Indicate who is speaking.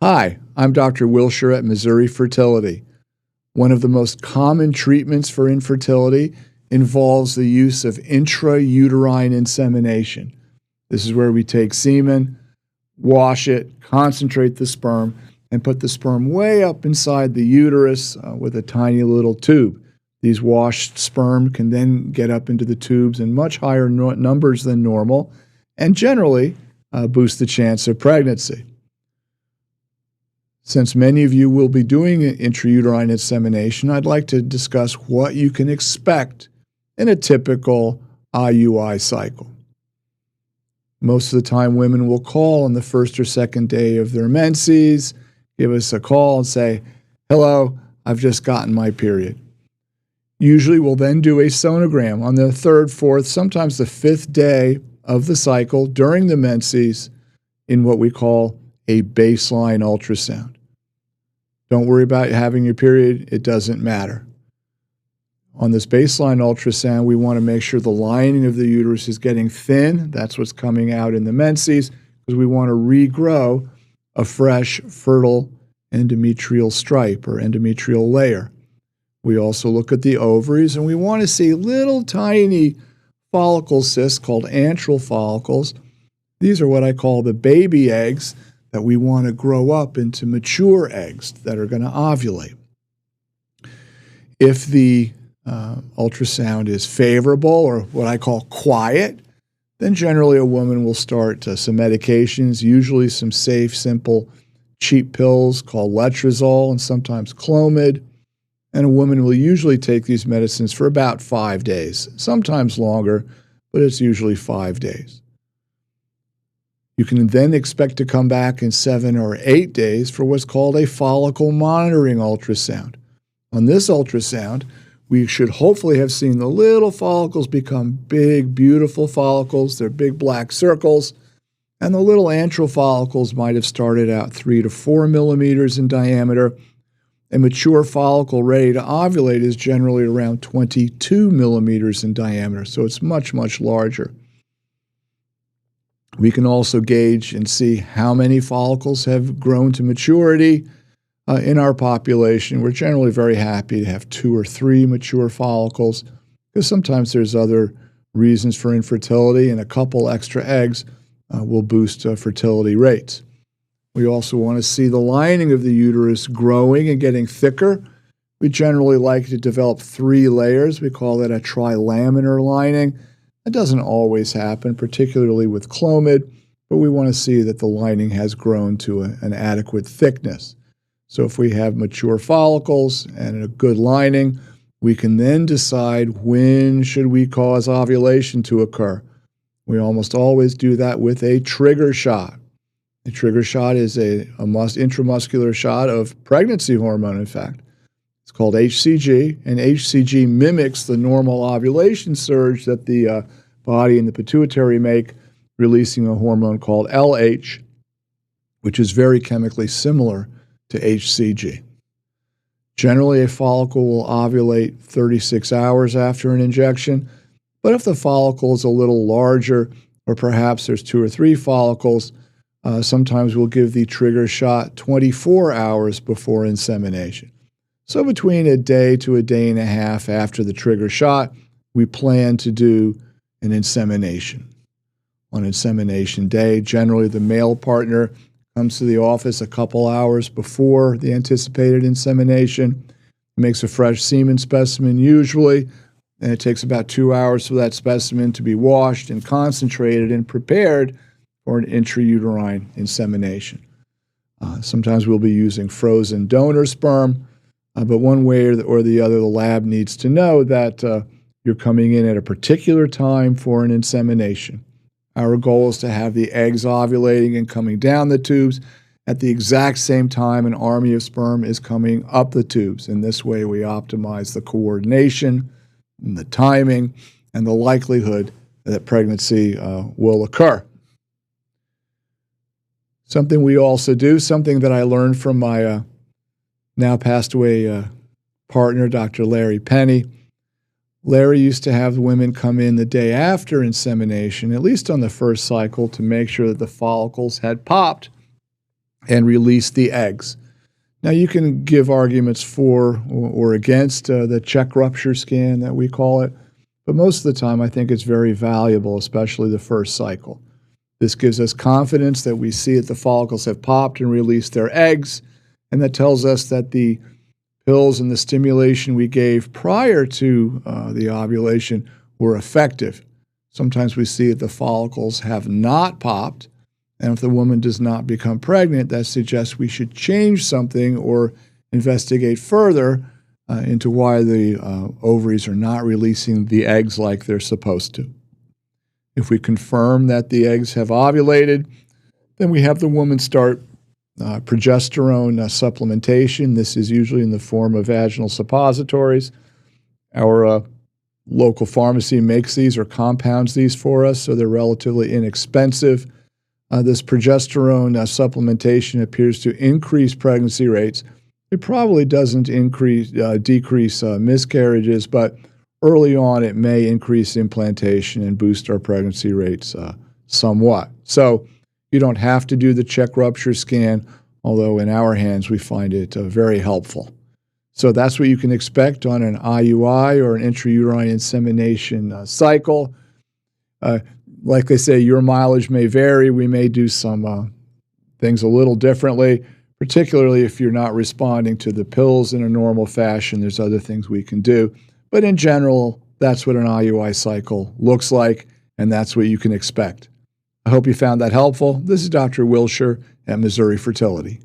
Speaker 1: Hi, I'm Dr. Wilshire at Missouri Fertility. One of the most common treatments for infertility involves the use of intrauterine insemination. This is where we take semen, wash it, concentrate the sperm, and put the sperm way up inside the uterus with a tiny little tube. These washed sperm can then get up into the tubes in much higher numbers than normal and generally boost the chance of pregnancy. Since many of you will be doing intrauterine insemination, I'd like to discuss what you can expect in a typical IUI cycle. Most of the time, women will call on the first or second day of their menses, give us a call and say, "Hello, I've just gotten my period." Usually we'll then do a sonogram on the third, fourth, sometimes the fifth day of the cycle during the menses in what we call a baseline ultrasound. Don't worry about having your period. It doesn't matter. On this baseline ultrasound, we want to make sure the lining of the uterus is getting thin. That's what's coming out in the menses, because we want to regrow a fresh, fertile endometrial stripe or endometrial layer. We also look at the ovaries, and we want to see little tiny follicle cysts called antral follicles. These are what I call the baby eggs that we want to grow up into mature eggs that are going to ovulate. If the ultrasound is favorable, or what I call quiet, then generally a woman will start some medications, usually some safe, simple, cheap pills called letrozole and sometimes Clomid. And a woman will usually take these medicines for about 5 days, sometimes longer, but it's usually 5 days. You can then expect to come back in 7 or 8 days for what's called a follicle monitoring ultrasound. On this ultrasound, we should hopefully have seen the little follicles become big, beautiful follicles. They're big black circles. And the little antral follicles might have started out 3 to 4 millimeters in diameter. A mature follicle ready to ovulate is generally around 22 millimeters in diameter, so it's much, much larger. We can also gauge and see how many follicles have grown to maturity in our population. We're generally very happy to have 2 or 3 mature follicles, because sometimes there's other reasons for infertility, and a couple extra eggs will boost fertility rates. We also want to see the lining of the uterus growing and getting thicker. We generally like to develop 3 layers. We call that a trilaminar lining. That doesn't always happen, particularly with Clomid, but we want to see that the lining has grown to an adequate thickness. So if we have mature follicles and a good lining, we can then decide when should we cause ovulation to occur. We almost always do that with a trigger shot. A trigger shot is a intramuscular shot of pregnancy hormone, in fact. It's called HCG, and HCG mimics the normal ovulation surge that the body and the pituitary make, releasing a hormone called LH, which is very chemically similar to HCG. Generally, a follicle will ovulate 36 hours after an injection, but if the follicle is a little larger, or perhaps there's 2 or 3 follicles, sometimes we'll give the trigger shot 24 hours before insemination. So between a day to a day and a half after the trigger shot, we plan to do an insemination. On insemination day, generally the male partner comes to the office a couple hours before the anticipated insemination, makes a fresh semen specimen usually, and it takes about 2 hours for that specimen to be washed and concentrated and prepared for an intrauterine insemination. Sometimes we'll be using frozen donor sperm, but one way or the other, the lab needs to know that you're coming in at a particular time for an insemination. Our goal is to have the eggs ovulating and coming down the tubes at the exact same time an army of sperm is coming up the tubes. In this way, we optimize the coordination, and the timing, and the likelihood that pregnancy will occur. Something we also do, something that I learned from my now passed away partner, Dr. Larry Penny. Larry used to have women come in the day after insemination, at least on the first cycle, to make sure that the follicles had popped and release the eggs. Now, you can give arguments for or against the check rupture scan that we call it, but most of the time I think it's very valuable, especially the first cycle. This gives us confidence that we see that the follicles have popped and released their eggs, and that tells us that the pills and the stimulation we gave prior to the ovulation were effective. Sometimes we see that the follicles have not popped, and if the woman does not become pregnant, that suggests we should change something or investigate further into why the ovaries are not releasing the eggs like they're supposed to. If we confirm that the eggs have ovulated, then we have the woman start progesterone supplementation. This is usually in the form of vaginal suppositories. Our local pharmacy makes these or compounds these for us, so they're relatively inexpensive. This progesterone supplementation appears to increase pregnancy rates. It probably doesn't decrease miscarriages, but early on it may increase implantation and boost our pregnancy rates somewhat. So you don't have to do the check rupture scan, although in our hands we find it very helpful. So that's what you can expect on an IUI or an intrauterine insemination cycle. Like I say, your mileage may vary. We may do some things a little differently, particularly if you're not responding to the pills in a normal fashion. There's other things we can do. But in general, that's what an IUI cycle looks like, and that's what you can expect. I hope you found that helpful. This is Dr. Wilshire at Missouri Fertility.